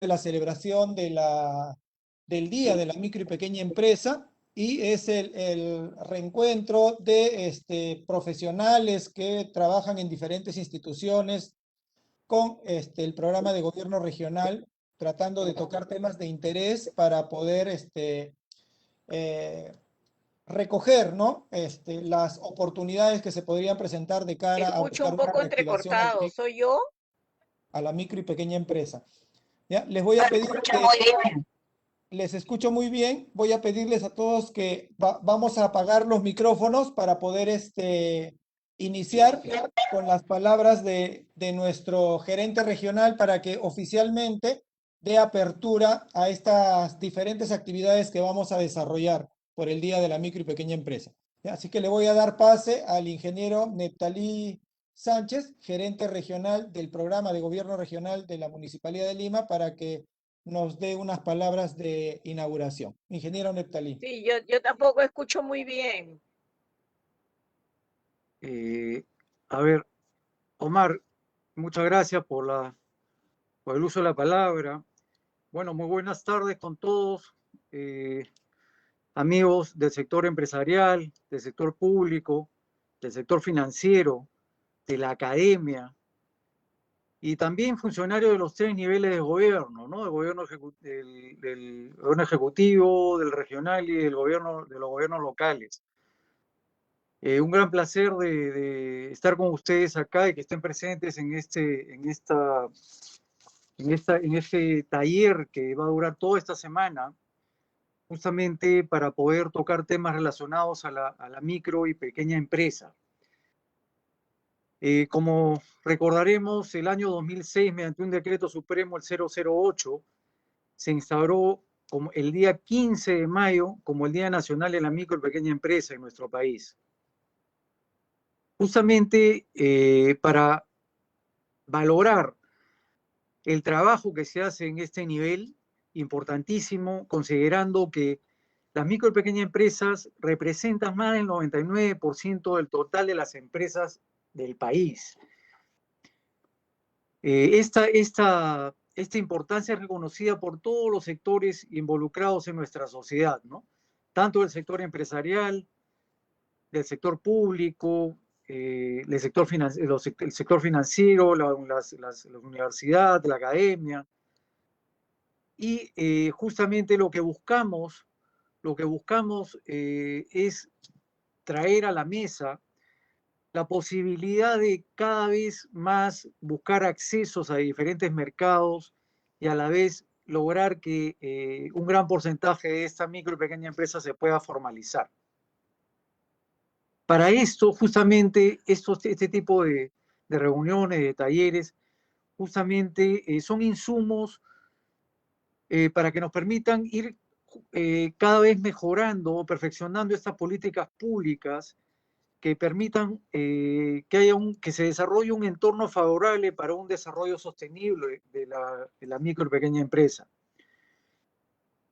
de la celebración del Día de la Micro y Pequeña Empresa, y es el reencuentro de profesionales que trabajan en diferentes instituciones con el programa de gobierno regional, tratando de tocar temas de interés para poder eh, recoger, ¿no? Las oportunidades que se podrían presentar de cara a Escucho buscar un una poco reactivación entrecortado. ¿Soy yo? a la micro y pequeña empresa. ¿Ya? Les voy a pedir Escucha que muy bien. les escucho muy bien. Voy a pedirles a todos que vamos a apagar los micrófonos para poder iniciar con las palabras de nuestro gerente regional para que oficialmente dé apertura a estas diferentes actividades que vamos a desarrollar por el Día de la Micro y Pequeña Empresa. ¿Ya? Así que le voy a dar pase al ingeniero Neptalí Sánchez, gerente regional del programa de gobierno regional de la Municipalidad de Lima, para que nos dé unas palabras de inauguración. Ingeniero Neptalí. Sí, yo tampoco escucho muy bien. Eh, a ver, Omar, muchas gracias por el uso de la palabra. Bueno, muy buenas tardes con todos, amigos del sector empresarial, del sector público, del sector financiero, de la academia y también funcionarios de los tres niveles de gobierno, ¿no? Del gobierno ejecutivo, del regional y del gobierno, de los gobiernos locales. Un gran placer de estar con ustedes acá y que estén presentes en este taller que va a durar toda esta semana, justamente para poder tocar temas relacionados a la micro y pequeña empresa. Como recordaremos, el año 2006, mediante un decreto supremo, el 008, se instauró como el día 15 de mayo como el Día Nacional de la Micro y Pequeña Empresa en nuestro país. Justamente para valorar el trabajo que se hace en este nivel, importantísimo, considerando que las micro y pequeñas empresas representan más del 99% del total de las empresas del país. Esta importancia es reconocida por todos los sectores involucrados en nuestra sociedad, ¿no? Tanto del sector empresarial, del sector público, el sector financiero, las universidades, la academia. Y justamente lo que buscamos es traer a la mesa la posibilidad de cada vez más buscar accesos a diferentes mercados y a la vez lograr que un gran porcentaje de esta micro y pequeña empresa se pueda formalizar. Para esto, justamente, este tipo de reuniones, de talleres, justamente son insumos para que nos permitan ir cada vez mejorando, perfeccionando estas políticas públicas que permitan que se desarrolle un entorno favorable para un desarrollo sostenible de la micro y pequeña empresa.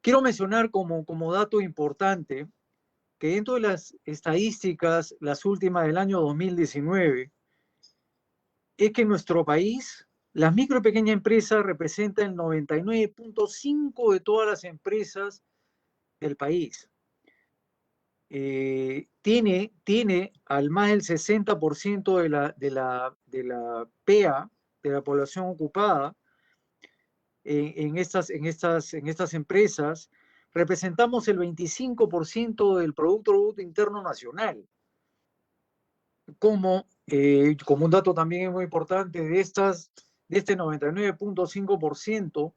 Quiero mencionar como dato importante que dentro de las estadísticas, las últimas del año 2019, es que en nuestro país las micro y pequeñas empresas representan el 99.5% de todas las empresas del país. Tiene al más del 60% de la PEA, de la población ocupada, en estas empresas. Representamos el 25% del Producto Bruto Interno Nacional. Como un dato también muy importante, de este 99.5%,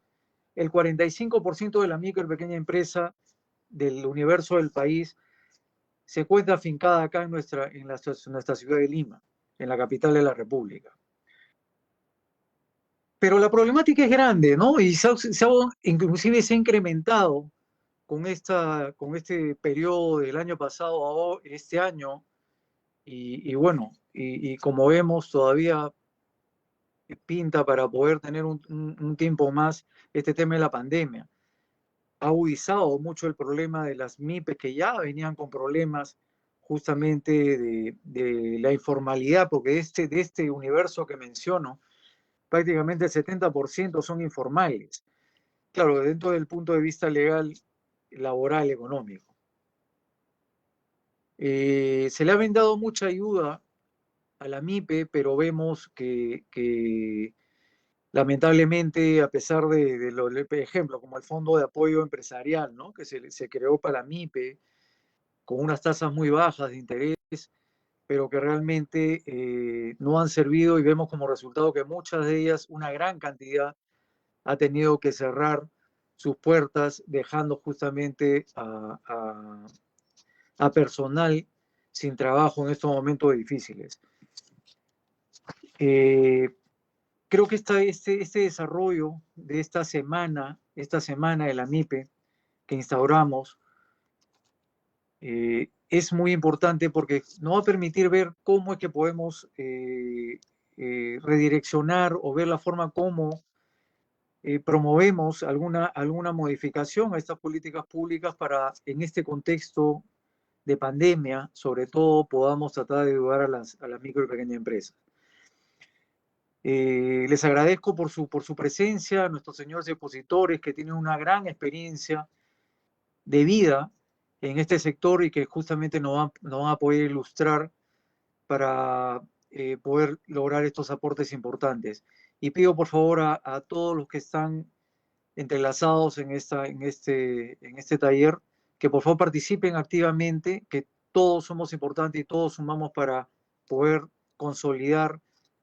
el 45% de la micro y pequeña empresa del universo del país se encuentra afincada acá en nuestra ciudad de Lima, en la capital de la República. Pero la problemática es grande, ¿no? Y inclusive se ha incrementado con este periodo del año pasado a este año, y bueno, y como vemos, todavía pinta para poder tener un tiempo más este tema de la pandemia. Ha agudizado mucho el problema de las MIPES que ya venían con problemas justamente de la informalidad, porque de este universo que menciono, prácticamente el 70% son informales. claro, dentro del punto de vista legal, laboral, económico. Se le ha brindado mucha ayuda a la MIPE, pero vemos que lamentablemente, a pesar de los ejemplos como el Fondo de Apoyo Empresarial, ¿no? Que se creó para la MIPE con unas tasas muy bajas de interés, pero que realmente no han servido, y vemos como resultado que muchas de ellas, una gran cantidad, ha tenido que cerrar sus puertas, dejando justamente a personal sin trabajo en estos momentos difíciles. Creo que este desarrollo de esta semana de la MIPE que instauramos, es muy importante porque nos va a permitir ver cómo es que podemos redireccionar o ver la forma como promovemos alguna modificación a estas políticas públicas para, en este contexto de pandemia, sobre todo, podamos tratar de ayudar a las micro y pequeñas empresas. Les agradezco por su presencia, a nuestros señores expositores que tienen una gran experiencia de vida en este sector y que justamente nos van a poder ilustrar para poder lograr estos aportes importantes. Y pido por favor a todos los que están entrelazados en este taller que por favor participen activamente, que todos somos importantes y todos sumamos para poder consolidar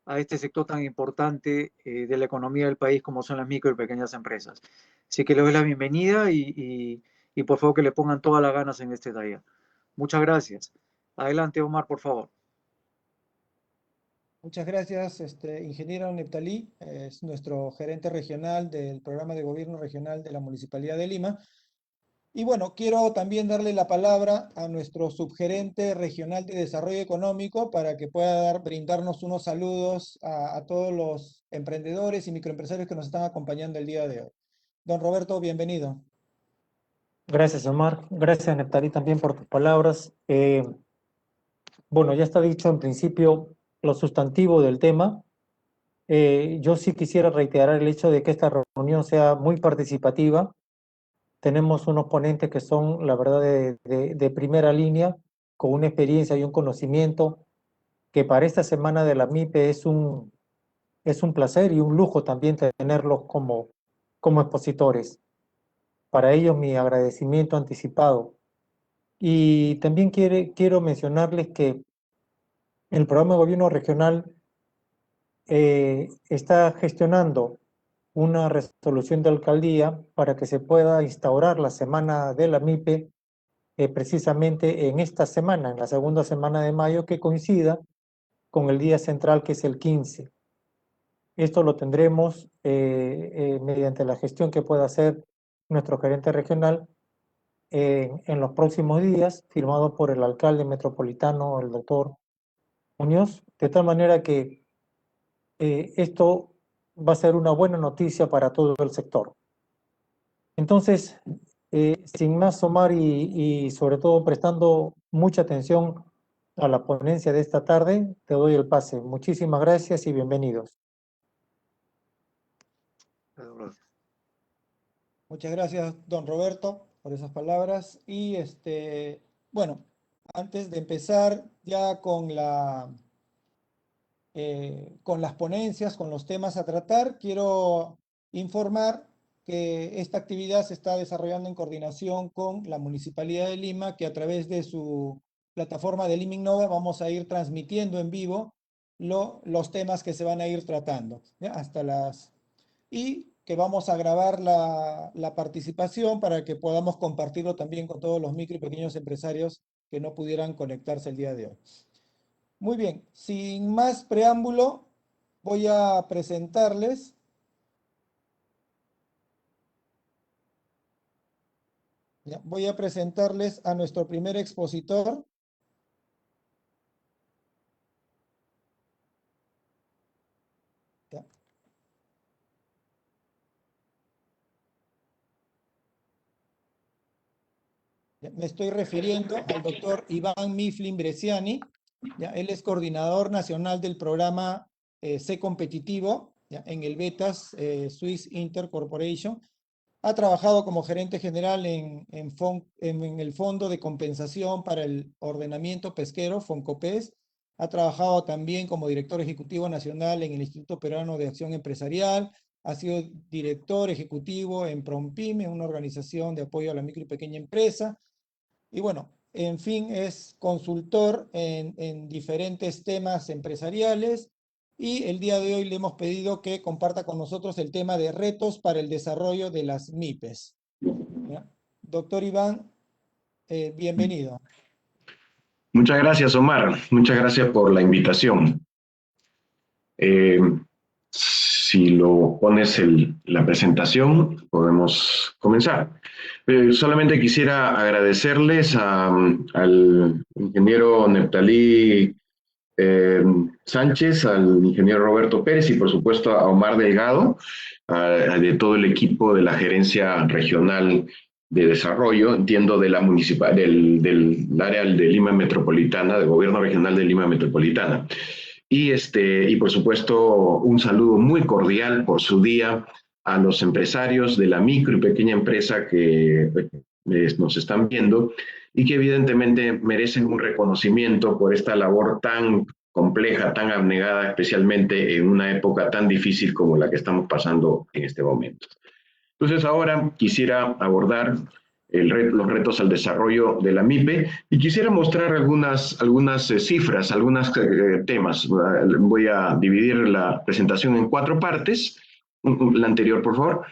a este sector tan importante de la economía del país como son las micro y pequeñas empresas. Así que les doy la bienvenida y por favor que le pongan todas las ganas en este taller. Muchas gracias. Adelante, Omar, por favor. Muchas gracias, ingeniero Neptalí, es nuestro gerente regional del programa de gobierno regional de la Municipalidad de Lima. Y bueno, quiero también darle la palabra a nuestro subgerente regional de desarrollo económico para que pueda brindarnos unos saludos a todos los emprendedores y microempresarios que nos están acompañando el día de hoy. Don Roberto, bienvenido. Gracias, Omar. Gracias, Neptalí, también por tus palabras. Bueno, ya está dicho en principio lo sustantivo del tema. Yo sí quisiera reiterar el hecho de que esta reunión sea muy participativa. Tenemos unos ponentes que son, la verdad, de primera línea, con una experiencia y un conocimiento que para esta semana de la MIPE es un placer y un lujo también tenerlos como expositores. Para ellos mi agradecimiento anticipado. Y también quiero mencionarles que el programa de gobierno regional está gestionando una resolución de alcaldía para que se pueda instaurar la semana de la MIPE precisamente en esta semana, en la segunda semana de mayo, que coincida con el día central, que es el 15. Esto lo tendremos mediante la gestión que pueda hacer nuestro gerente regional en los próximos días, firmado por el alcalde metropolitano, el doctor Muñoz, de tal manera que esto va a ser una buena noticia para todo el sector. Entonces, sin más, Omar, y sobre todo prestando mucha atención a la ponencia de esta tarde, te doy el pase. Muchísimas gracias y bienvenidos. Muchas gracias, don Roberto, por esas palabras. Y bueno, antes de empezar ya con con las ponencias, con los temas a tratar, quiero informar que esta actividad se está desarrollando en coordinación con la Municipalidad de Lima, que a través de su plataforma de Lima Innova vamos a ir transmitiendo en vivo los temas que se van a ir tratando, ¿ya? Y que vamos a grabar la participación para que podamos compartirlo también con todos los micro y pequeños empresarios que no pudieran conectarse el día de hoy. Muy bien, sin más preámbulo, voy a presentarles a nuestro primer expositor. Ya. Me estoy refiriendo al doctor Iván Mifflin Bresciani. ¿Ya? Él es coordinador nacional del programa Sé Competitivo, ¿ya? En el BETAS Swiss Inter Corporation. Ha trabajado como gerente general en el Fondo de Compensación para el Ordenamiento Pesquero, FONCOPES. Ha trabajado también como director ejecutivo nacional en el Instituto Peruano de Acción Empresarial. Ha sido director ejecutivo en PROMPYME, una organización de apoyo a la micro y pequeña empresa. Y bueno, en fin, es consultor en diferentes temas empresariales. Y el día de hoy le hemos pedido que comparta con nosotros el tema de retos para el desarrollo de las MIPES. ¿Ya? Doctor Iván, bienvenido. Muchas gracias, Omar. Muchas gracias por la invitación. Si lo pones la presentación, podemos comenzar. Solamente quisiera agradecerles al ingeniero Neftalí Sánchez, al ingeniero Roberto Pérez y por supuesto a Omar Delgado, de todo el equipo de la Gerencia Regional de Desarrollo, entiendo de la municipal, del área de Lima Metropolitana, del Gobierno Regional de Lima Metropolitana. Y por supuesto un saludo muy cordial por su día a los empresarios de la micro y pequeña empresa que nos están viendo y que evidentemente merecen un reconocimiento por esta labor tan compleja, tan abnegada, especialmente en una época tan difícil como la que estamos pasando en este momento. Entonces ahora quisiera abordar los retos al desarrollo de la MIPE y quisiera mostrar algunas cifras, algunos temas. Voy a dividir la presentación en 4 partes. La anterior, por favor.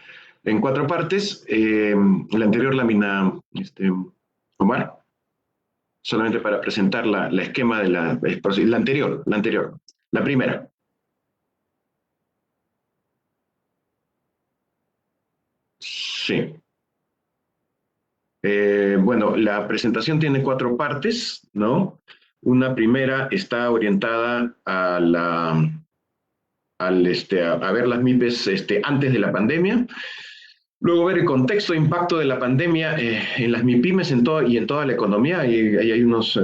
En 4 partes. La anterior lámina, Omar. Solamente para presentar la esquema de la anterior. La primera. Sí. Bueno, la presentación tiene 4 partes, ¿no? Una primera está orientada a ver las MIPES antes de la pandemia. Luego ver el contexto e impacto de la pandemia en las MIPYMES y en toda la economía. Hay unos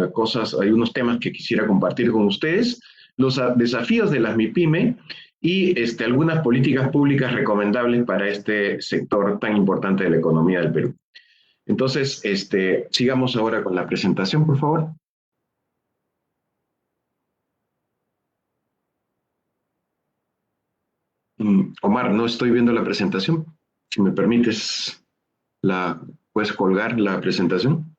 temas que quisiera compartir con ustedes. Los desafíos de las MIPYME y algunas políticas públicas recomendables para este sector tan importante de la economía del Perú. Entonces, sigamos ahora con la presentación, por favor. Omar, no estoy viendo la presentación. Si me permites, ¿puedes colgar la presentación?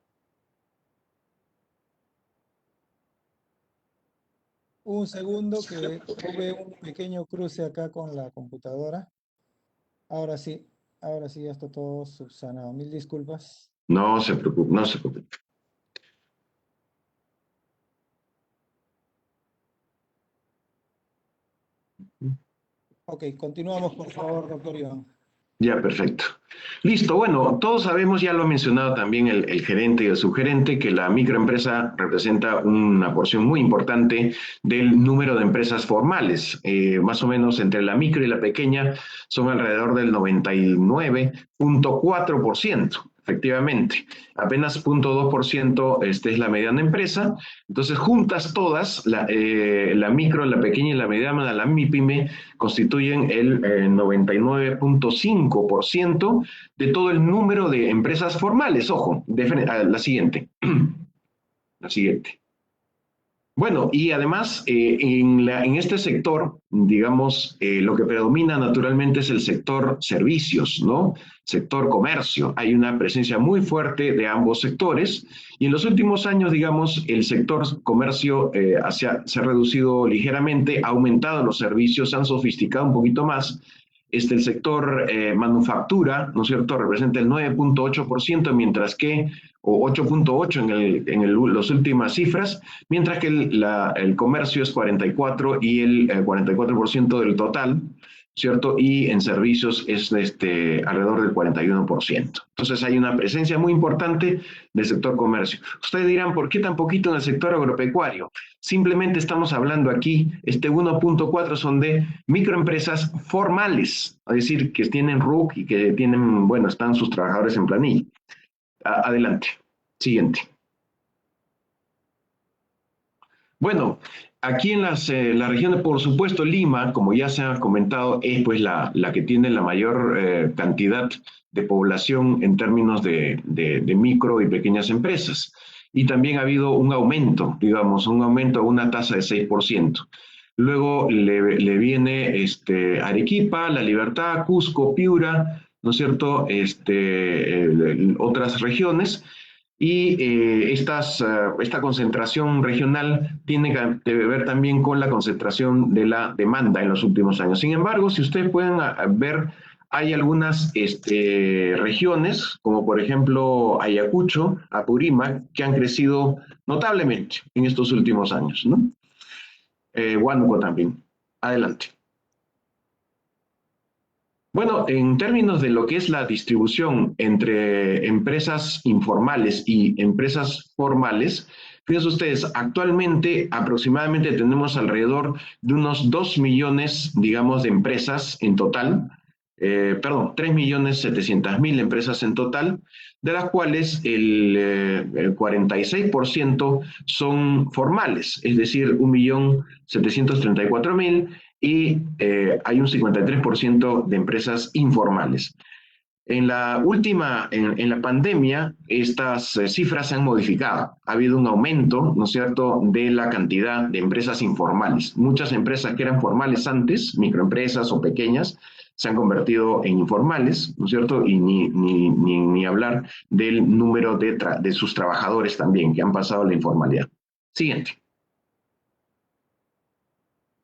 Un segundo, que tuve un pequeño cruce acá con la computadora. Ahora sí ya está todo subsanado. Mil disculpas. No se preocupe, no se preocupe. Ok, continuamos, por favor, doctor Iván. Ya, perfecto. Listo, bueno, todos sabemos, ya lo ha mencionado también el gerente y el subgerente, que la microempresa representa una porción muy importante del número de empresas formales. Más o menos entre la micro y la pequeña son alrededor del 99.4%. Efectivamente, apenas 0.2% es la mediana empresa. Entonces, juntas todas, la micro, la pequeña y la mediana, la MIPYME, constituyen el 99.5% de todo el número de empresas formales. Ojo, la siguiente. La siguiente. Bueno, y además en este sector, digamos, lo que predomina naturalmente es el sector servicios, ¿no? Sector comercio. Hay una presencia muy fuerte de ambos sectores y en los últimos años, digamos, el sector comercio se ha reducido ligeramente, ha aumentado los servicios, se han sofisticado un poquito más. El sector manufactura, ¿no es cierto?, representa el 9.8%, mientras que, o 8.8% en las últimas cifras, mientras que el comercio es 44% y el 44% del total, ¿cierto? Y en servicios es alrededor del 41%. Entonces hay una presencia muy importante del sector comercio. Ustedes dirán, ¿por qué tan poquito en el sector agropecuario? Simplemente estamos hablando aquí, 1.4 son de microempresas formales, es decir, que tienen RUC y que tienen, bueno, están sus trabajadores en planilla. Adelante. Siguiente. Bueno, aquí en las regiones, por supuesto, Lima, como ya se ha comentado, es pues la que tiene la mayor cantidad de población en términos de micro y pequeñas empresas. Y también ha habido un aumento, digamos, un aumento a una tasa de 6%. Luego le viene Arequipa, La Libertad, Cusco, Piura, ¿no es cierto? Otras regiones. Y esta concentración regional tiene que ver también con la concentración de la demanda en los últimos años. Sin embargo, si ustedes pueden ver, hay algunas regiones, como por ejemplo Ayacucho, Apurímac, que han crecido notablemente en estos últimos años, ¿no? Huánuco también. Adelante. Bueno, en términos de lo que es la distribución entre empresas informales y empresas formales, fíjense ustedes, actualmente aproximadamente tenemos alrededor de unos 2 millones, digamos, de empresas en total, 3.700.000 empresas en total, de las cuales el 46% son formales, es decir, 1.734.000, y hay un 53% de empresas informales. En la pandemia, estas cifras se han modificado. Ha habido un aumento, ¿no es cierto?, de la cantidad de empresas informales. Muchas empresas que eran formales antes, microempresas o pequeñas, se han convertido en informales, ¿no es cierto? Y ni hablar del número de sus trabajadores también, que han pasado a la informalidad. Siguiente.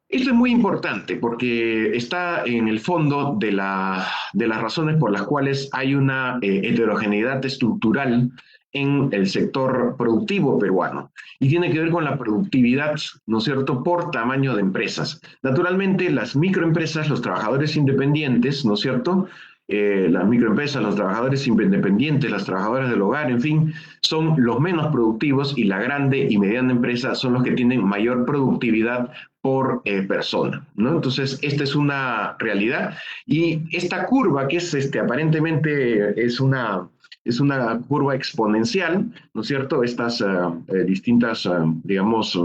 Esto es muy importante porque está en el fondo de las razones por las cuales hay una heterogeneidad estructural en el sector productivo peruano. Y tiene que ver con la productividad, ¿no es cierto?, por tamaño de empresas. Naturalmente, las microempresas, los trabajadores independientes, ¿no es cierto?, las microempresas, los trabajadores independientes, las trabajadoras del hogar, en fin, son los menos productivos, y la grande y mediana empresa son los que tienen mayor productividad por persona, ¿no? Entonces, esta es una realidad, y esta curva, que es aparentemente es una curva exponencial, ¿no es cierto? Estas distintas, digamos,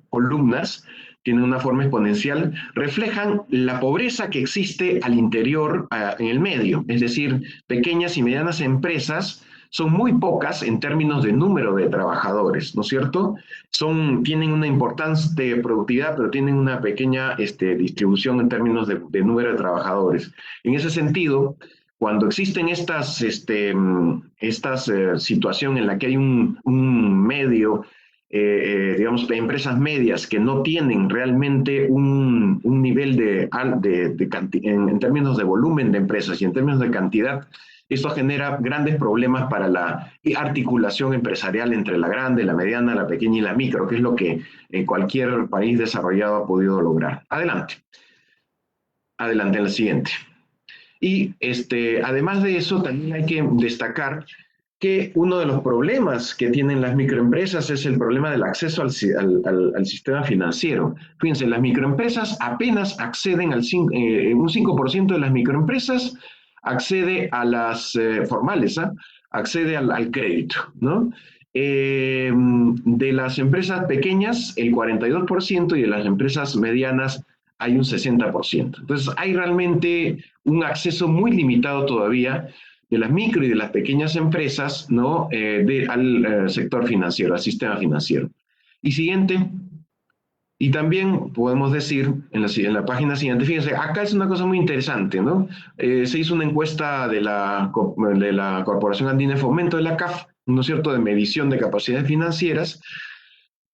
columnas tienen una forma exponencial, reflejan la pobreza que existe al interior, en el medio, es decir, pequeñas y medianas empresas son muy pocas en términos de número de trabajadores, ¿no es cierto? Tienen una importante productividad, pero tienen una pequeña distribución en términos de número de trabajadores. En ese sentido, cuando existen estas situación en la que hay un medio, digamos, de empresas medias que no tienen realmente un nivel en términos de volumen de empresas y en términos de cantidad, esto genera grandes problemas para la articulación empresarial entre la grande, la mediana, la pequeña y la micro, que es lo que cualquier país desarrollado ha podido lograr. Adelante. Adelante en la siguiente. Y además de eso, también hay que destacar que uno de los problemas que tienen las microempresas es el problema del acceso al sistema financiero. Fíjense, las microempresas apenas acceden un 5% de las microempresas accede a las formales, accede al crédito, ¿no? De las empresas pequeñas, el 42%, y de las empresas medianas hay un 60%. Entonces, hay realmente un acceso muy limitado todavía de las micro y de las pequeñas empresas, ¿no?, al sector financiero, al sistema financiero. Y siguiente. Y también podemos decir, en la página siguiente, fíjense, acá es una cosa muy interesante, ¿no? Se hizo una encuesta de la Corporación Andina de Fomento, de la CAF, ¿no es cierto?, de medición de capacidades financieras,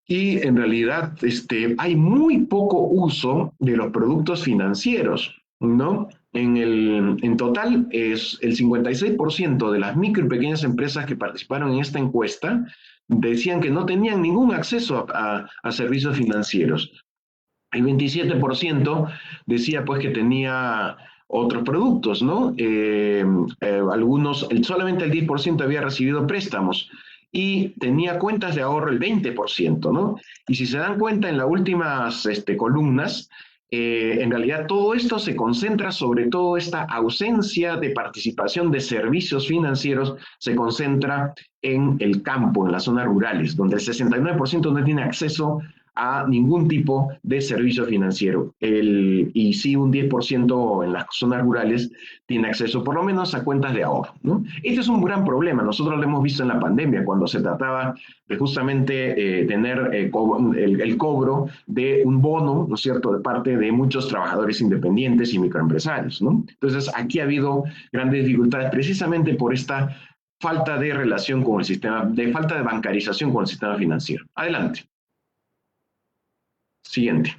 y en realidad hay muy poco uso de los productos financieros, ¿no? En total, es el 56% de las micro y pequeñas empresas que participaron en esta encuesta decían que no tenían ningún acceso a servicios financieros. El 27% decía pues que tenía otros productos, ¿no? Solamente el 10% había recibido préstamos, y tenía cuentas de ahorro el 20%, ¿no? Y si se dan cuenta, en las últimas columnas, en realidad todo esto se concentra, sobre todo esta ausencia de participación de servicios financieros, se concentra en el campo, en las zonas rurales, donde el 69% no tiene acceso a ningún tipo de servicio financiero. Y sí, un 10% en las zonas rurales tiene acceso por lo menos a cuentas de ahorro, ¿no? Este es un gran problema. Nosotros lo hemos visto en la pandemia, cuando se trataba de justamente tener el cobro de un bono, ¿no es cierto?, de parte de muchos trabajadores independientes y microempresarios, ¿no? Entonces, aquí ha habido grandes dificultades precisamente por esta falta de relación con el sistema, de falta de bancarización con el sistema financiero. Adelante. Siguiente.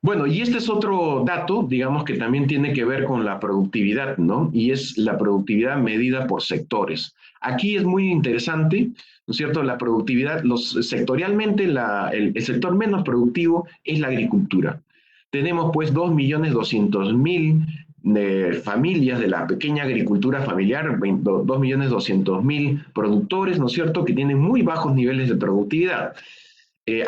Bueno, y este es otro dato, digamos, que también tiene que ver con la productividad, ¿no? Y es la productividad medida por sectores. Aquí es muy interesante, ¿no es cierto?, la productividad, sectorialmente el sector menos productivo es la agricultura. Tenemos pues 2.200.000 familias de la pequeña agricultura familiar, 2.200.000 productores, ¿no es cierto?, que tienen muy bajos niveles de productividad.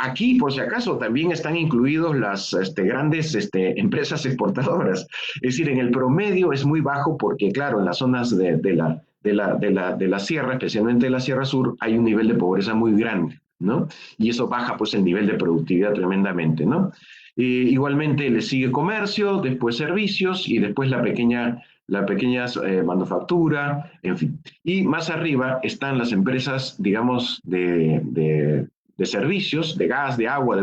Aquí, por si acaso, también están incluidos las grandes empresas exportadoras. Es decir, en el promedio es muy bajo porque, claro, en las zonas de la sierra, especialmente de la Sierra Sur, hay un nivel de pobreza muy grande, ¿no? Y eso baja, pues, el nivel de productividad tremendamente, ¿no? Igualmente le sigue comercio, después servicios y después la pequeña manufactura, en fin. Y más arriba están las empresas, digamos, de servicios, de gas, de agua,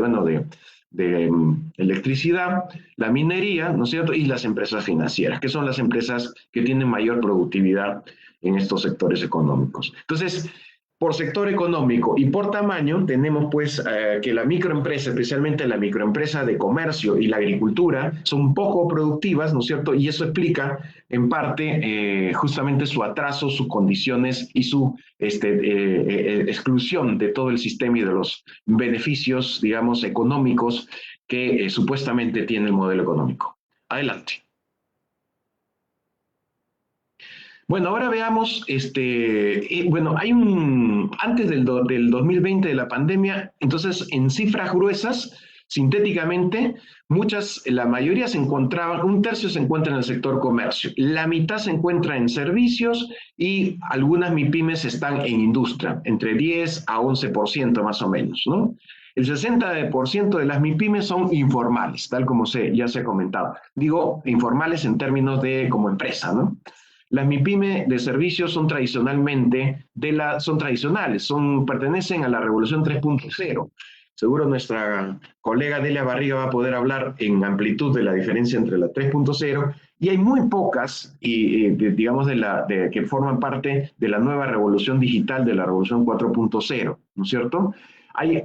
de electricidad, la minería, ¿no es cierto?, y las empresas financieras, que son las empresas que tienen mayor productividad en estos sectores económicos. Entonces, por sector económico y por tamaño, tenemos pues que la microempresa, especialmente la microempresa de comercio y la agricultura, son poco productivas, ¿no es cierto? Y eso explica en parte justamente su atraso, sus condiciones y su exclusión de todo el sistema y de los beneficios, digamos, económicos que supuestamente tiene el modelo económico. Adelante. Bueno, ahora veamos, bueno, hay antes del 2020 de la pandemia, entonces en cifras gruesas, sintéticamente, la mayoría se encontraba, un tercio se encuentra en el sector comercio, la mitad se encuentra en servicios y algunas MIPYMES están en industria, entre 10 a 11% más o menos, ¿no? El 60% de las MIPYMES son informales, tal como ya se ha comentado. Digo, informales en términos de como empresa, ¿no? Las MIPYME de servicios son tradicionales, pertenecen a la revolución 3.0. Seguro nuestra colega Delia Barriga va a poder hablar en amplitud de la diferencia entre la 3.0 y hay muy pocas, digamos, que forman parte de la nueva revolución digital, de la revolución 4.0, ¿no es cierto?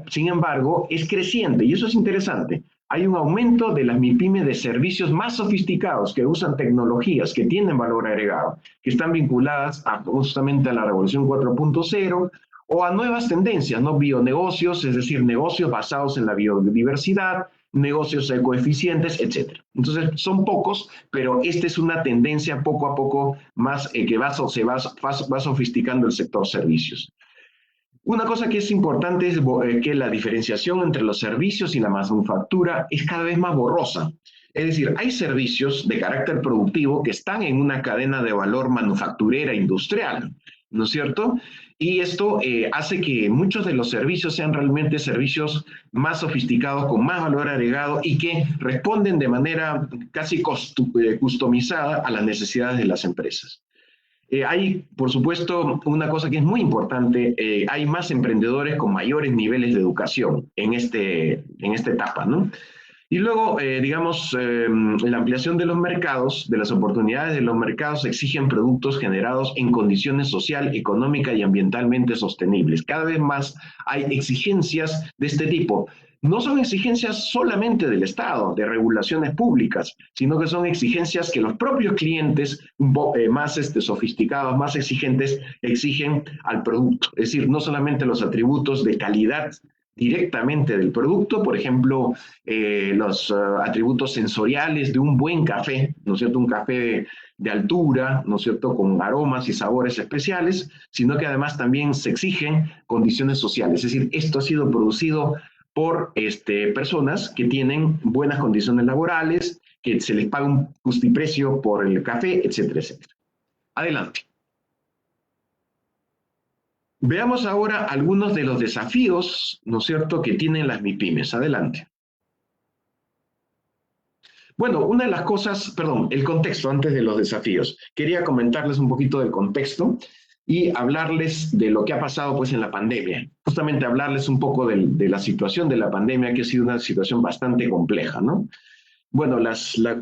Sin embargo, es creciente y eso es interesante. Hay un aumento de las MIPYME de servicios más sofisticados que usan tecnologías que tienen valor agregado, que están vinculadas justamente a la revolución 4.0 o a nuevas tendencias, ¿no? Bionegocios, es decir, negocios basados en la biodiversidad, negocios ecoeficientes, etc. Entonces, son pocos, pero esta es una tendencia poco a poco más que va sofisticando el sector servicios. Una cosa que es importante es que la diferenciación entre los servicios y la manufactura es cada vez más borrosa. Es decir, hay servicios de carácter productivo que están en una cadena de valor manufacturera industrial, ¿no es cierto? Y esto hace que muchos de los servicios sean realmente servicios más sofisticados, con más valor agregado y que responden de manera casi customizada a las necesidades de las empresas. Hay, por supuesto, una cosa que es muy importante, hay más emprendedores con mayores niveles de educación en esta etapa, ¿no? Y luego, digamos, la ampliación de los mercados, de las oportunidades de los mercados exigen productos generados en condiciones social, económica y ambientalmente sostenibles. Cada vez más hay exigencias de este tipo. No son exigencias solamente del Estado, de regulaciones públicas, sino que son exigencias que los propios clientes más sofisticados, más exigentes, exigen al producto. Es decir, no solamente los atributos de calidad directamente del producto, por ejemplo, los atributos sensoriales de un buen café, ¿no es cierto? Un café de altura, ¿no es cierto?, con aromas y sabores especiales, sino que además también se exigen condiciones sociales. Es decir, esto ha sido producido por personas que tienen buenas condiciones laborales, que se les paga un justiprecio por el café, etcétera, etcétera. Adelante. Veamos ahora algunos de los desafíos, ¿no es cierto?, que tienen las MIPYMES. Adelante. Bueno, una de las cosas, perdón, el contexto antes de los desafíos. Quería comentarles un poquito del contexto y hablarles de lo que ha pasado pues en la pandemia. Justamente hablarles un poco de la situación de la pandemia, que ha sido una situación bastante compleja, ¿no? Bueno,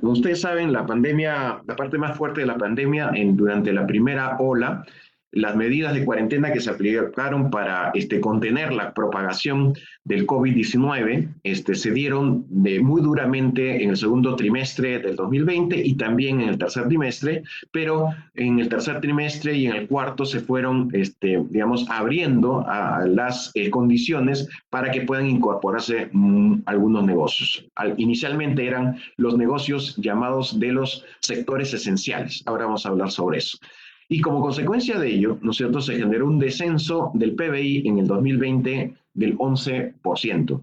como ustedes saben, la pandemia, la parte más fuerte de la pandemia durante la primera ola, las medidas de cuarentena que se aplicaron para contener la propagación del COVID-19 se dieron muy duramente en el segundo trimestre del 2020 y también en el tercer trimestre, pero en el tercer trimestre y en el cuarto se fueron, digamos, abriendo a las condiciones para que puedan incorporarse algunos negocios. Inicialmente eran los negocios llamados de los sectores esenciales. Ahora vamos a hablar sobre eso. Y como consecuencia de ello, ¿no es cierto?, se generó un descenso del PBI en el 2020 del 11%.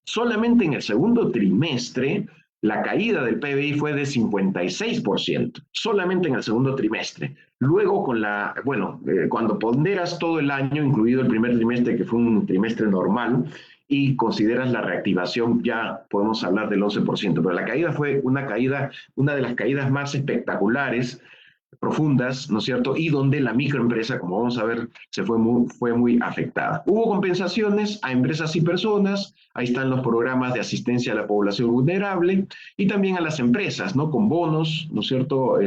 Solamente en el segundo trimestre, la caída del PBI fue de 56%, solamente en el segundo trimestre. Luego, cuando ponderas todo el año, incluido el primer trimestre, que fue un trimestre normal, y consideras la reactivación, ya podemos hablar del 11%. Pero la caída fue una de las caídas más espectaculares, profundas, ¿no es cierto? Y donde la microempresa, como vamos a ver, fue muy afectada. Hubo compensaciones a empresas y personas, ahí están los programas de asistencia a la población vulnerable, y también a las empresas, ¿no? Con bonos, ¿no es cierto?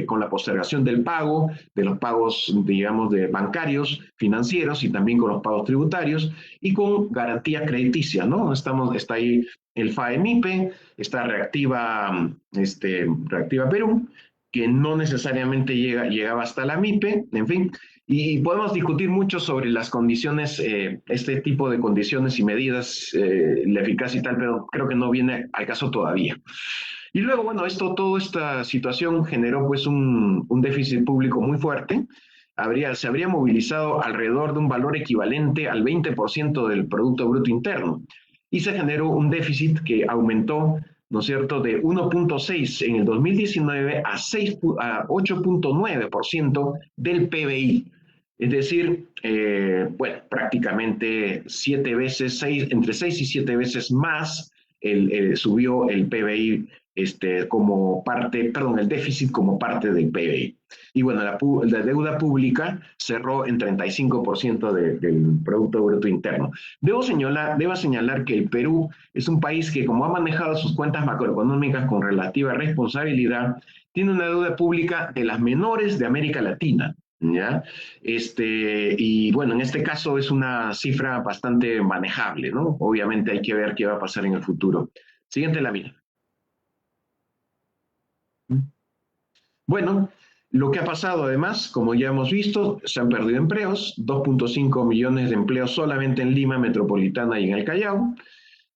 Con la postergación del pago, de los pagos, digamos, de bancarios, financieros, y también con los pagos tributarios, y con garantías crediticias, ¿no? Está ahí el FAE-MIPE, está Reactiva Perú, que no necesariamente llegaba hasta la MIPE, en fin, y podemos discutir mucho sobre las condiciones, este tipo de condiciones y medidas, la eficacia y tal, pero creo que no viene al caso todavía. Y luego, bueno, toda esta situación generó pues un déficit público muy fuerte. Se habría movilizado alrededor de un valor equivalente al 20% del Producto Bruto Interno, y se generó un déficit que aumentó, ¿no es cierto?, de 1.6 en el 2019 a 8.9% del PBI. Es decir, prácticamente entre 6 y 7 veces más subió el PBI el déficit como parte del PBI. Y bueno, la deuda pública cerró en 35% del Producto Bruto Interno. Debo señalar que el Perú es un país que, como ha manejado sus cuentas macroeconómicas con relativa responsabilidad, tiene una deuda pública de las menores de América Latina, ¿ya? Y bueno, en este caso es una cifra bastante manejable, ¿no? Obviamente hay que ver qué va a pasar en el futuro. Siguiente lámina. Bueno, lo que ha pasado además, como ya hemos visto, se han perdido empleos, 2.5 millones de empleos solamente en Lima Metropolitana y en el Callao.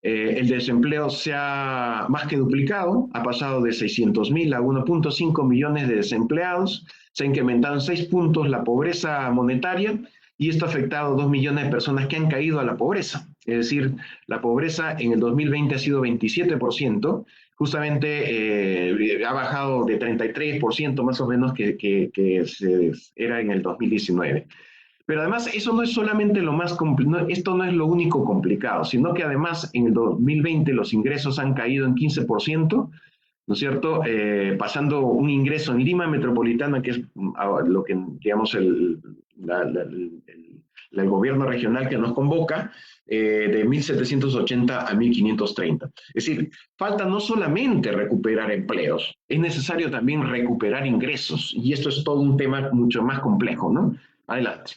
El desempleo se ha más que duplicado, ha pasado de 600.000 a 1.5 millones de desempleados, se ha incrementado en 6 puntos la pobreza monetaria, y esto ha afectado a 2 millones de personas que han caído a la pobreza. Es decir, la pobreza en el 2020 ha sido 27%, justamente ha bajado de 33% más o menos que era en el 2019. Pero además eso no es solamente lo más complicado, esto no es lo único complicado, sino que además en el 2020 los ingresos han caído en 15%, ¿no es cierto? Pasando un ingreso en Lima Metropolitana, que es lo que, digamos, el gobierno regional que nos convoca, de 1.780 a 1.530. Es decir, falta no solamente recuperar empleos, es necesario también recuperar ingresos, y esto es todo un tema mucho más complejo, ¿no? Adelante.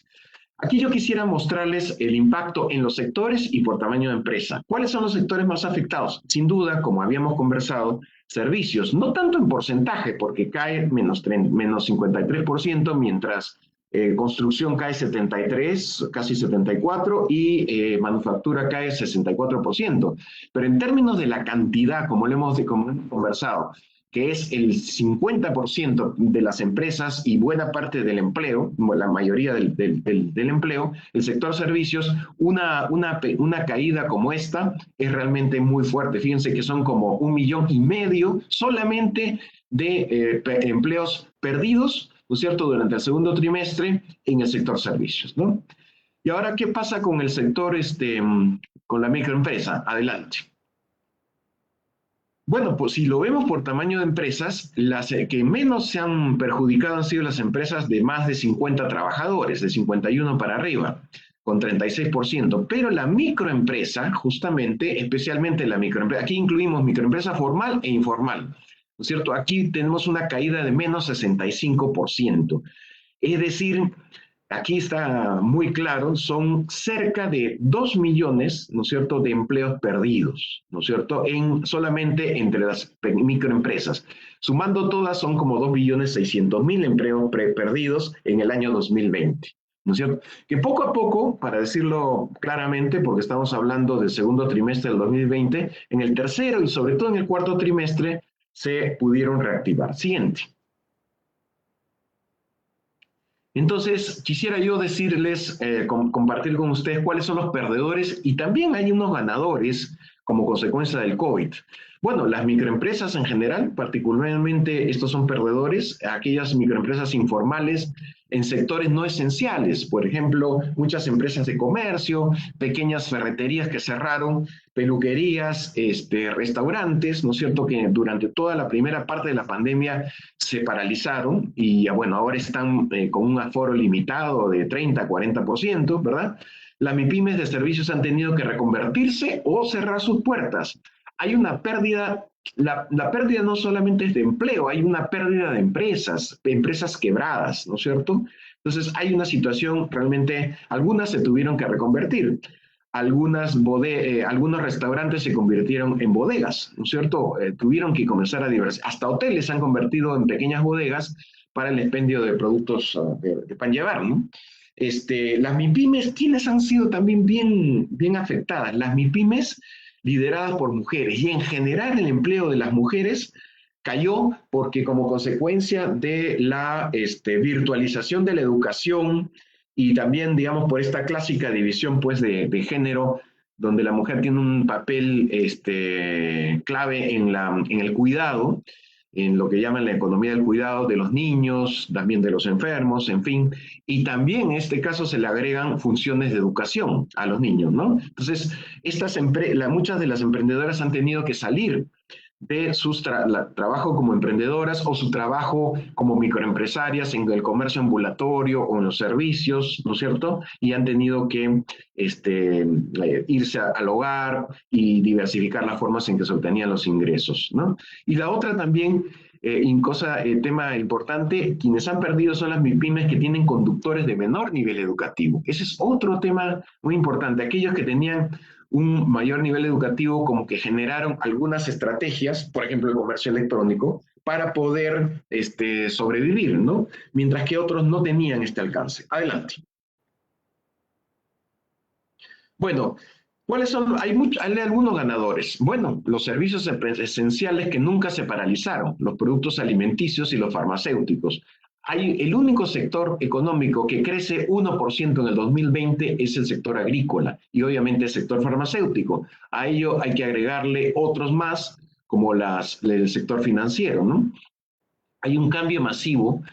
Aquí yo quisiera mostrarles el impacto en los sectores y por tamaño de empresa. ¿Cuáles son los sectores más afectados? Sin duda, como habíamos conversado, servicios, no tanto en porcentaje, porque cae menos 53%, mientras construcción cae 73, casi 74, y manufactura cae 64%. Pero en términos de la cantidad, como hemos conversado, que es el 50% de las empresas y buena parte del empleo, la mayoría del empleo, el sector servicios, una caída como esta es realmente muy fuerte. Fíjense que son como 1,5 millones solamente de empleos perdidos, ¿no es cierto?, durante el segundo trimestre en el sector servicios, ¿no? Y ahora, ¿qué pasa con el sector, con la microempresa? Adelante. Bueno, pues si lo vemos por tamaño de empresas, las que menos se han perjudicado han sido las empresas de más de 50 trabajadores, de 51 para arriba, con 36%. Pero la microempresa, justamente, especialmente la microempresa, aquí incluimos microempresa formal e informal, ¿no es cierto? Aquí tenemos una caída de menos 65%. Es decir, aquí está muy claro, son cerca de 2 millones, ¿no es cierto?, de empleos perdidos, ¿no es cierto?, solamente entre las microempresas. Sumando todas son como 2.600.000 empleos perdidos en el año 2020, ¿no es cierto? Que poco a poco, para decirlo claramente, porque estamos hablando del segundo trimestre del 2020, en el tercero y sobre todo en el cuarto trimestre se pudieron reactivar. Siguiente. Entonces, quisiera yo decirles, compartir con ustedes cuáles son los perdedores y también hay unos ganadores como consecuencia del COVID. Bueno, las microempresas en general, particularmente estos son perdedores, aquellas microempresas informales en sectores no esenciales, por ejemplo, muchas empresas de comercio, pequeñas ferreterías que cerraron, peluquerías, restaurantes, ¿no es cierto?, que durante toda la primera parte de la pandemia se paralizaron y, bueno, ahora están con un aforo limitado de 30-40%, ¿verdad? Las MIPYMES de servicios han tenido que reconvertirse o cerrar sus puertas. Hay una pérdida, la pérdida no solamente es de empleo, hay una pérdida de empresas quebradas, ¿no es cierto? Entonces hay una situación realmente, algunas se tuvieron que reconvertir, algunos restaurantes se convirtieron en bodegas, ¿no es cierto? Tuvieron que comenzar a diversificar, hasta hoteles se han convertido en pequeñas bodegas para el expendio de productos de pan llevar, ¿no? Las MIPYMES, ¿quiénes han sido también bien afectadas? Las MIPYMES lideradas por mujeres y en general el empleo de las mujeres cayó porque como consecuencia de la virtualización de la educación y también, digamos, por esta clásica división pues de género donde la mujer tiene un papel clave en el cuidado, en lo que llaman la economía del cuidado de los niños, también de los enfermos, en fin, y también en este caso se le agregan funciones de educación a los niños, ¿no? Entonces, muchas de las emprendedoras han tenido que salir de su trabajo como emprendedoras o su trabajo como microempresarias en el comercio ambulatorio o en los servicios, ¿no es cierto? Y han tenido que irse al hogar y diversificar las formas en que se obtenían los ingresos, ¿no? Y la otra también, tema importante, quienes han perdido son las MIPYMES que tienen conductores de menor nivel educativo. Ese es otro tema muy importante. Aquellos que tenían un mayor nivel educativo como que generaron algunas estrategias, por ejemplo el comercio electrónico, para poder sobrevivir, ¿no? Mientras que otros no tenían este alcance. Adelante. Bueno, ¿cuáles son? Hay algunos ganadores. Bueno, los servicios esenciales que nunca se paralizaron, los productos alimenticios y los farmacéuticos. El único sector económico que crece 1% en el 2020 es el sector agrícola y obviamente el sector farmacéutico. A ello hay que agregarle otros más, como el sector financiero, ¿no? Hay un cambio masivo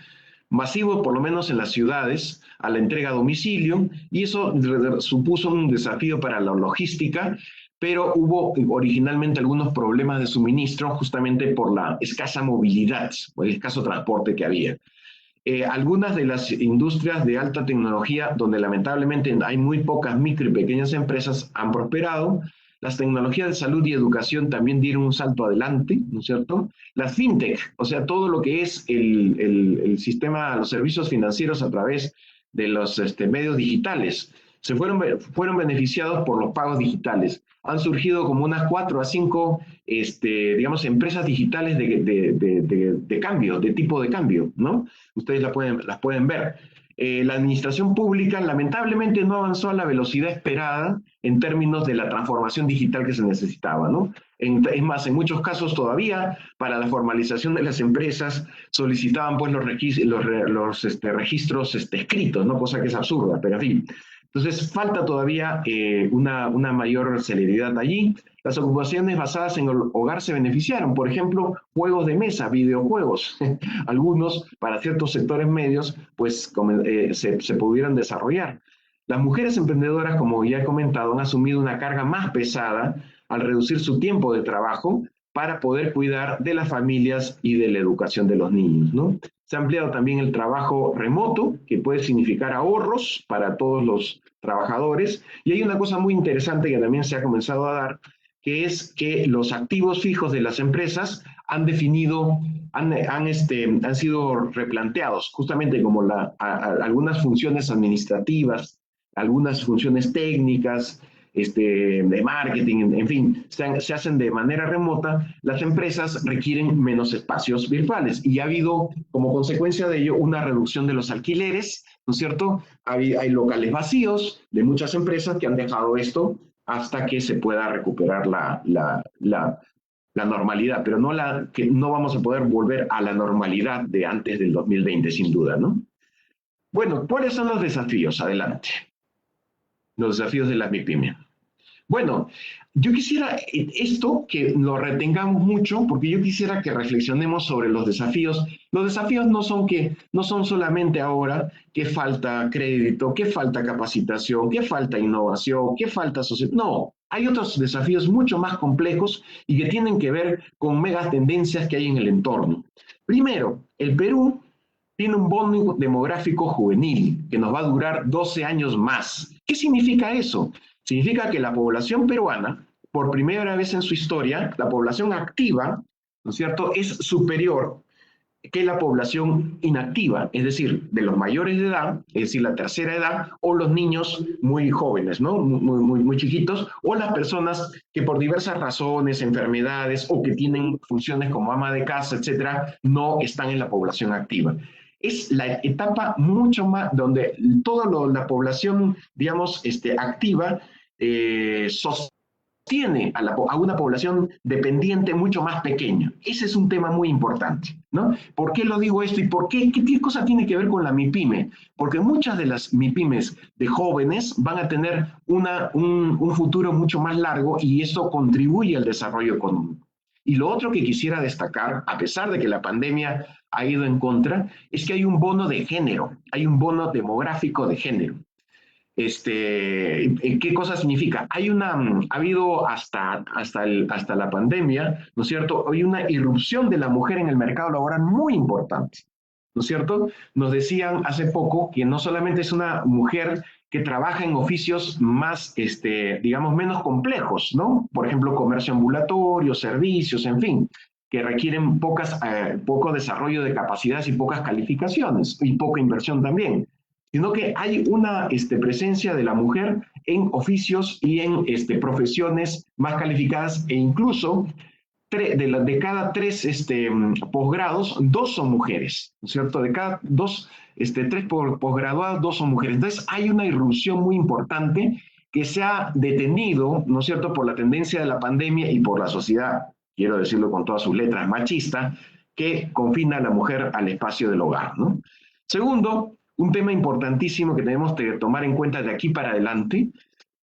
por lo menos en las ciudades, a la entrega a domicilio, y eso supuso un desafío para la logística, pero hubo originalmente algunos problemas de suministro justamente por la escasa movilidad, por el escaso transporte que había. Algunas de las industrias de alta tecnología, donde lamentablemente hay muy pocas micro y pequeñas empresas, han prosperado. Las tecnologías de salud y educación también dieron un salto adelante, ¿no es cierto? Las fintech, o sea, todo lo que es el sistema, los servicios financieros a través de los medios digitales, fueron beneficiados por los pagos digitales. Han surgido como unas 4 a 5, digamos, empresas digitales de cambio, de tipo de cambio, ¿no? Ustedes las pueden ver. la administración pública lamentablemente no avanzó a la velocidad esperada en términos de la transformación digital que se necesitaba, ¿no? Es más, en muchos casos todavía para la formalización de las empresas solicitaban pues los registros escritos, ¿no? Cosa que es absurda, pero en fin. Entonces falta todavía una mayor celeridad allí. Las ocupaciones basadas en el hogar se beneficiaron, por ejemplo, juegos de mesa, videojuegos. Algunos, para ciertos sectores medios, pues se pudieran desarrollar. Las mujeres emprendedoras, como ya he comentado, han asumido una carga más pesada al reducir su tiempo de trabajo para poder cuidar de las familias y de la educación de los niños, ¿no? Se ha ampliado también el trabajo remoto, que puede significar ahorros para todos los trabajadores. Y hay una cosa muy interesante que también se ha comenzado a dar, que es que los activos fijos de las empresas han sido replanteados, justamente como algunas funciones administrativas, algunas funciones técnicas, de marketing, en fin, se hacen de manera remota. Las empresas requieren menos espacios virtuales y ha habido como consecuencia de ello una reducción de los alquileres, ¿no es cierto? Hay locales vacíos de muchas empresas que han dejado esto hasta que se pueda recuperar la normalidad, pero que no vamos a poder volver a la normalidad de antes del 2020, sin duda, ¿no? Bueno, ¿cuáles son los desafíos? Adelante. Los desafíos de la MIPYME. Bueno, yo quisiera esto que lo retengamos mucho, porque yo quisiera que reflexionemos sobre los desafíos. Los desafíos no son solamente ahora que falta crédito, que falta capacitación, que falta innovación, que falta sociedad. No, hay otros desafíos mucho más complejos y que tienen que ver con megas tendencias que hay en el entorno. Primero, el Perú tiene un bono demográfico juvenil que nos va a durar 12 años más. ¿Qué significa eso? Significa que la población peruana, por primera vez en su historia, la población activa, ¿no es cierto?, es superior que la población inactiva, es decir, de los mayores de edad, es decir, la tercera edad, o los niños muy jóvenes, ¿no?, muy chiquitos, o las personas que por diversas razones, enfermedades, o que tienen funciones como ama de casa, etcétera, no están en la población activa. Es la etapa mucho más donde toda la población, digamos, activa sostiene a una población dependiente mucho más pequeña. Ese es un tema muy importante, ¿no? ¿Por qué lo digo esto y por qué? ¿Qué cosa tiene que ver con la MIPYME? Porque muchas de las MIPYMEs de jóvenes van a tener un futuro mucho más largo y eso contribuye al desarrollo económico. Y lo otro que quisiera destacar, a pesar de que la pandemia ha ido en contra, es que hay un bono de género, hay un bono demográfico de género. ¿Qué cosa significa? Ha habido hasta la pandemia, ¿no es cierto? Hay una irrupción de la mujer en el mercado laboral muy importante, ¿no es cierto? Nos decían hace poco que no solamente es una mujer que trabaja en oficios más, digamos, menos complejos, ¿no? Por ejemplo, comercio ambulatorio, servicios, en fin, que requieren poco desarrollo de capacidades y pocas calificaciones, y poca inversión también, sino que hay una presencia de la mujer en oficios y en profesiones más calificadas, e incluso de cada 3 posgrados, 2 son mujeres, ¿no es cierto? De cada 3 posgraduados, 2 son mujeres. Entonces hay una irrupción muy importante que se ha detenido, ¿no es cierto?, por la tendencia de la pandemia y por la sociedad, quiero decirlo con todas sus letras, machista, que confina a la mujer al espacio del hogar, ¿no? Segundo, un tema importantísimo que tenemos que tomar en cuenta de aquí para adelante.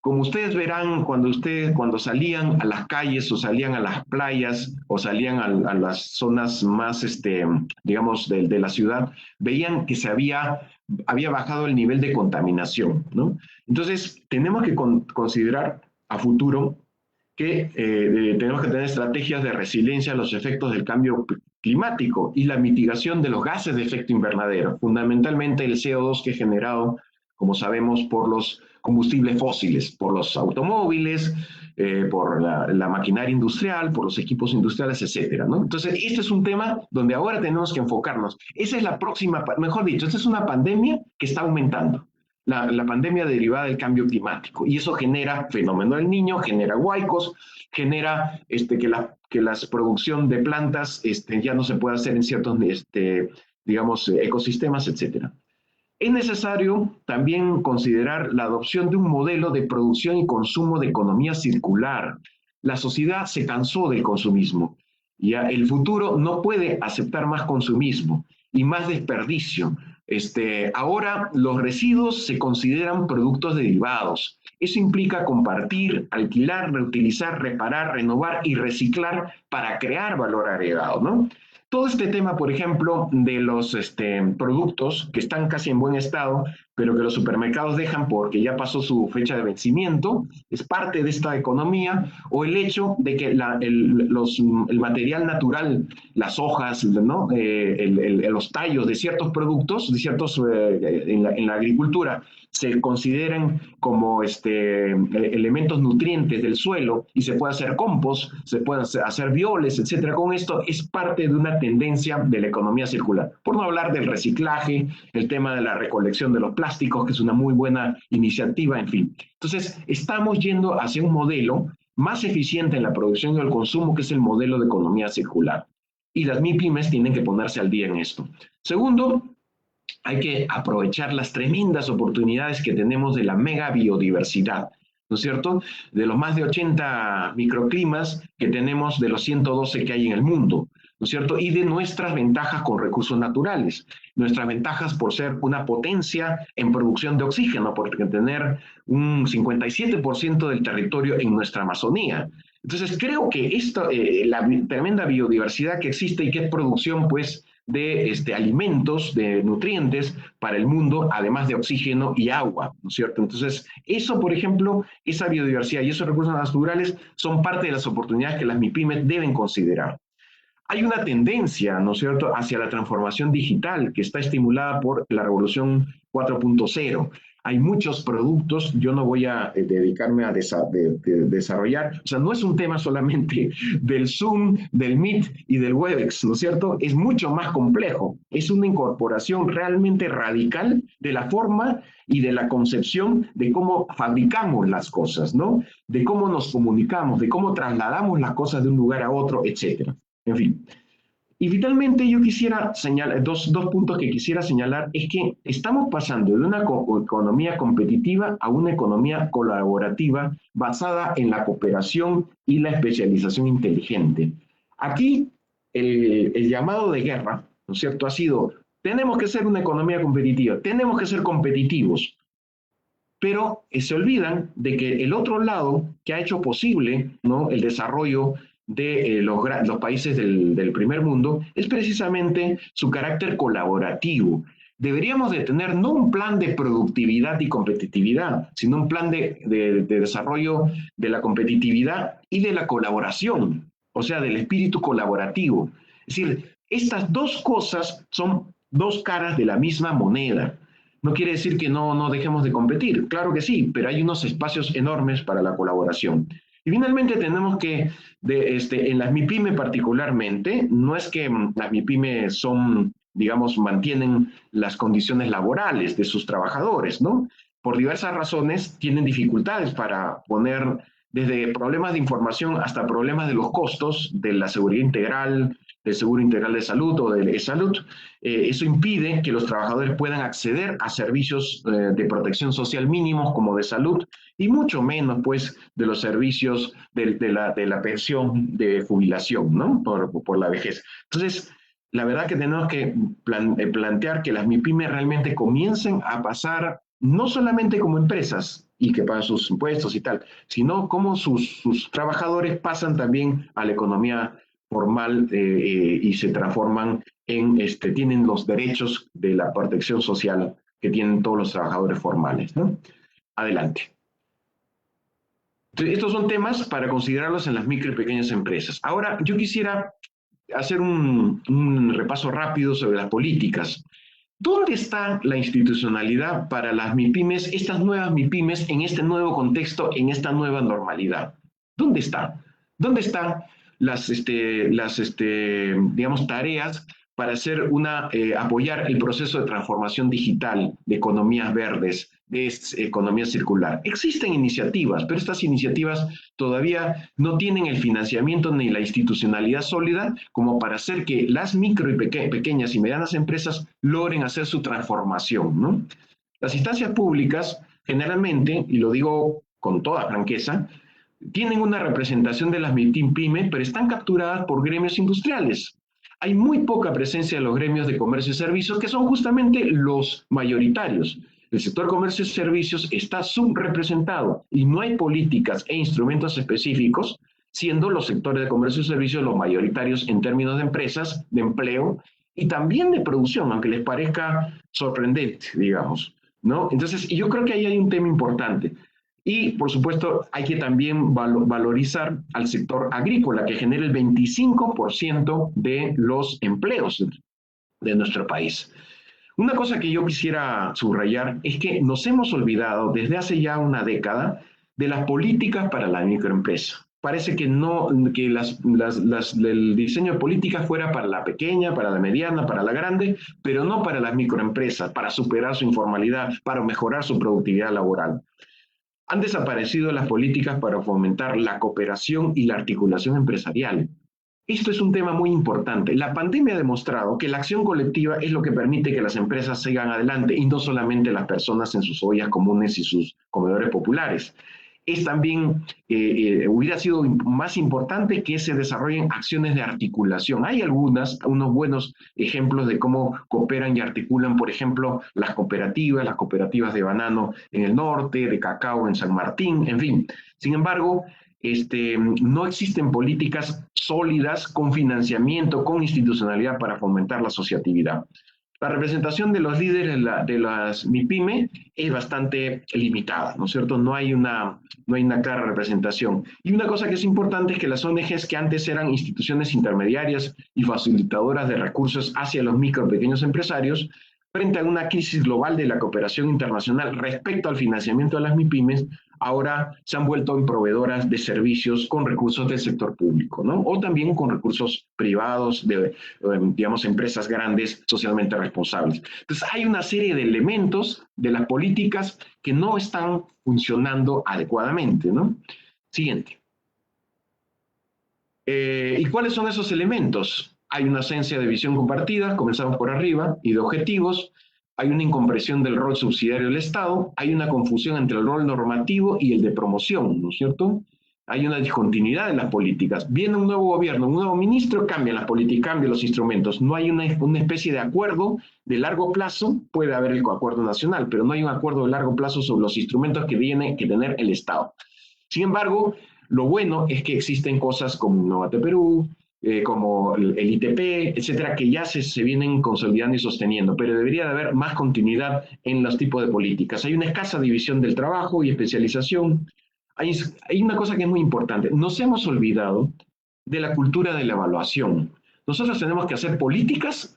Como ustedes verán, cuando salían a las calles o salían a las playas o salían a las zonas más, digamos, de la ciudad, veían que había bajado el nivel de contaminación, ¿no? Entonces, tenemos que considerar a futuro que tenemos que tener estrategias de resiliencia a los efectos del cambio climático y la mitigación de los gases de efecto invernadero, fundamentalmente el CO2 que es generado, como sabemos, por los combustibles fósiles, por los automóviles, por la maquinaria industrial, por los equipos industriales, etcétera, ¿no? Entonces, este es un tema donde ahora tenemos que enfocarnos. Esa es la próxima, mejor dicho, esta es una pandemia que está aumentando. La pandemia derivada del cambio climático. Y eso genera fenómeno del Niño, genera huaicos, genera que la producción de plantas ya no se puede hacer en ciertos, digamos, ecosistemas, etcétera. Es necesario también considerar la adopción de un modelo de producción y consumo de economía circular. La sociedad se cansó del consumismo. Ya el futuro no puede aceptar más consumismo y más desperdicio. Ahora los residuos se consideran productos derivados. Eso implica compartir, alquilar, reutilizar, reparar, renovar y reciclar para crear valor agregado, ¿no? Todo este tema, por ejemplo, de los productos que están casi en buen estado, pero que los supermercados dejan porque ya pasó su fecha de vencimiento, es parte de esta economía, o el hecho de que el material natural, las hojas, ¿no? Los tallos de ciertos productos, de ciertos, en la agricultura, se consideren como elementos nutrientes del suelo y se puede hacer compost, se puede hacer bioles, etcétera. Con esto es parte de una tendencia de la economía circular. Por no hablar del reciclaje, el tema de la recolección de los plásticos, que es una muy buena iniciativa, en fin. Entonces, estamos yendo hacia un modelo más eficiente en la producción y el consumo, que es el modelo de economía circular. Y las MIPYMES tienen que ponerse al día en esto. Segundo, hay que aprovechar las tremendas oportunidades que tenemos de la mega biodiversidad, ¿no es cierto? De los más de 80 microclimas que tenemos, de los 112 que hay en el mundo, ¿no es cierto? Y de nuestras ventajas con recursos naturales, nuestras ventajas por ser una potencia en producción de oxígeno, por tener un 57% del territorio en nuestra Amazonía. Entonces creo que la tremenda biodiversidad que existe y que es producción, pues, de alimentos, de nutrientes para el mundo, además de oxígeno y agua, ¿no es cierto? Entonces, eso, por ejemplo, esa biodiversidad y esos recursos naturales son parte de las oportunidades que las MIPYMES deben considerar. Hay una tendencia, ¿no es cierto?, hacia la transformación digital que está estimulada por la revolución 4.0. Hay muchos productos, yo no voy a dedicarme a desarrollar, o sea, no es un tema solamente del Zoom, del Meet y del Webex, ¿no es cierto? Es mucho más complejo, es una incorporación realmente radical de la forma y de la concepción de cómo fabricamos las cosas, ¿no? De cómo nos comunicamos, de cómo trasladamos las cosas de un lugar a otro, etcétera. En fin. Y finalmente yo quisiera señalar, dos puntos que quisiera señalar, es que estamos pasando de una economía competitiva a una economía colaborativa basada en la cooperación y la especialización inteligente. Aquí el llamado de guerra, ¿no es cierto?, ha sido, tenemos que ser una economía competitiva, tenemos que ser competitivos, pero se olvidan de que el otro lado que ha hecho posible, ¿no?, el desarrollo de los países del primer mundo es precisamente su carácter colaborativo. Deberíamos de tener no un plan de productividad y competitividad, sino un plan de desarrollo de la competitividad y de la colaboración, o sea, del espíritu colaborativo. Es decir, estas dos cosas son dos caras de la misma moneda. No quiere decir que no dejemos de competir, claro que sí, pero hay unos espacios enormes para la colaboración. Y finalmente tenemos que, en las MIPYME particularmente, no es que las MIPYME son, digamos, mantienen las condiciones laborales de sus trabajadores, ¿no? Por diversas razones tienen dificultades para poner desde problemas de información hasta problemas de los costos de la seguridad integral, del seguro integral de salud o del e-salud. Eso impide que los trabajadores puedan acceder a servicios de protección social mínimos como de salud y mucho menos, pues, de los servicios de la pensión de jubilación, ¿no? Por la vejez. Entonces, la verdad que tenemos que plantear que las MIPYME realmente comiencen a pasar no solamente como empresas y que pagan sus impuestos y tal, sino como sus trabajadores pasan también a la economía formal y se transforman tienen los derechos de la protección social que tienen todos los trabajadores formales, ¿no? Adelante. Entonces, estos son temas para considerarlos en las micro y pequeñas empresas. Ahora, yo quisiera hacer un repaso rápido sobre las políticas. ¿Dónde está la institucionalidad para las MIPYMES, estas nuevas MIPYMES, en este nuevo contexto, en esta nueva normalidad? ¿Dónde está? ¿Dónde están digamos, tareas para apoyar el proceso de transformación digital, de economías verdes, es economía circular. Existen iniciativas, pero estas iniciativas todavía no tienen el financiamiento ni la institucionalidad sólida como para hacer que las micro y pequeñas y medianas empresas logren hacer su transformación, ¿no? Las instancias públicas generalmente, y lo digo con toda franqueza, tienen una representación de las MIPYME, pero están capturadas por gremios industriales. Hay muy poca presencia de los gremios de comercio y servicios, que son justamente los mayoritarios. El sector comercio y servicios está subrepresentado y no hay políticas e instrumentos específicos, siendo los sectores de comercio y servicios los mayoritarios en términos de empresas, de empleo y también de producción, aunque les parezca sorprendente, digamos, ¿no? Entonces, yo creo que ahí hay un tema importante. Y, por supuesto, hay que también valorizar al sector agrícola, que genera el 25% de los empleos de nuestro país. Una cosa que yo quisiera subrayar es que nos hemos olvidado desde hace ya una década de las políticas para la microempresa. Parece que no, que el diseño de políticas fuera para la pequeña, para la mediana, para la grande, pero no para las microempresas, para superar su informalidad, para mejorar su productividad laboral. Han desaparecido las políticas para fomentar la cooperación y la articulación empresarial. Esto es un tema muy importante. La pandemia ha demostrado que la acción colectiva es lo que permite que las empresas sigan adelante y no solamente las personas en sus ollas comunes y sus comedores populares. Es también, hubiera sido más importante que se desarrollen acciones de articulación. Hay unos buenos ejemplos de cómo cooperan y articulan, por ejemplo, las cooperativas de banano en el norte, de cacao en San Martín, en fin. Sin embargo, no existen políticas sólidas con financiamiento, con institucionalidad para fomentar la asociatividad. La representación de los líderes de las MIPYME es bastante limitada, ¿no es cierto? No hay una clara representación. Y una cosa que es importante es que las ONGs, que antes eran instituciones intermediarias y facilitadoras de recursos hacia los micro y pequeños empresarios, frente a una crisis global de la cooperación internacional respecto al financiamiento de las MIPYMES, ahora se han vuelto en proveedoras de servicios con recursos del sector público, ¿no? O también con recursos privados de, digamos, empresas grandes socialmente responsables. Entonces, hay una serie de elementos de las políticas que no están funcionando adecuadamente, ¿no? Siguiente. ¿Y cuáles son esos elementos? Hay una ausencia de visión compartida, comenzamos por arriba, y de objetivos. Hay una incomprensión del rol subsidiario del Estado, hay una confusión entre el rol normativo y el de promoción, ¿no es cierto? Hay una discontinuidad de las políticas. Viene un nuevo gobierno, un nuevo ministro, cambian las políticas, cambian los instrumentos. No hay una especie de acuerdo de largo plazo, puede haber el acuerdo nacional, pero no hay un acuerdo de largo plazo sobre los instrumentos que tiene que tener el Estado. Sin embargo, lo bueno es que existen cosas como Innovate Perú, como el ITP, etcétera, que ya se vienen consolidando y sosteniendo, pero debería de haber más continuidad en los tipos de políticas. Hay una escasa división del trabajo y especialización. Hay una cosa que es muy importante. Nos hemos olvidado de la cultura de la evaluación. Nosotros tenemos que hacer políticas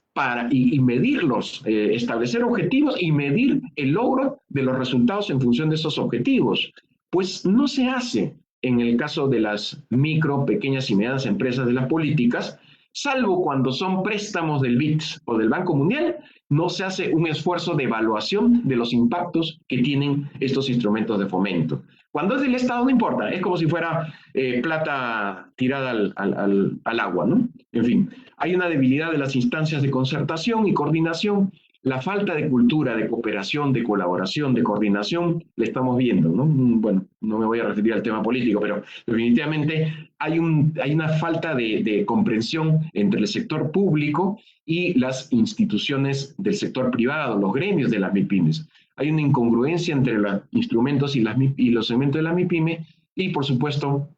y medirlos, establecer objetivos y medir el logro de los resultados en función de esos objetivos. Pues no se hace en el caso de las micro, pequeñas y medianas empresas de las políticas, salvo cuando son préstamos del BID o del Banco Mundial, no se hace un esfuerzo de evaluación de los impactos que tienen estos instrumentos de fomento. Cuando es del Estado no importa, es como si fuera plata tirada al agua, ¿no? En fin, hay una debilidad de las instancias de concertación y coordinación. La falta de cultura, de cooperación, de colaboración, de coordinación, la estamos viendo, ¿no? Bueno, no me voy a referir al tema político, pero definitivamente hay una falta de comprensión entre el sector público y las instituciones del sector privado, los gremios de las MIPYMES. Hay una incongruencia entre los instrumentos y los segmentos de la MIPYME y, por supuesto,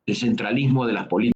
el centralismo de las políticas.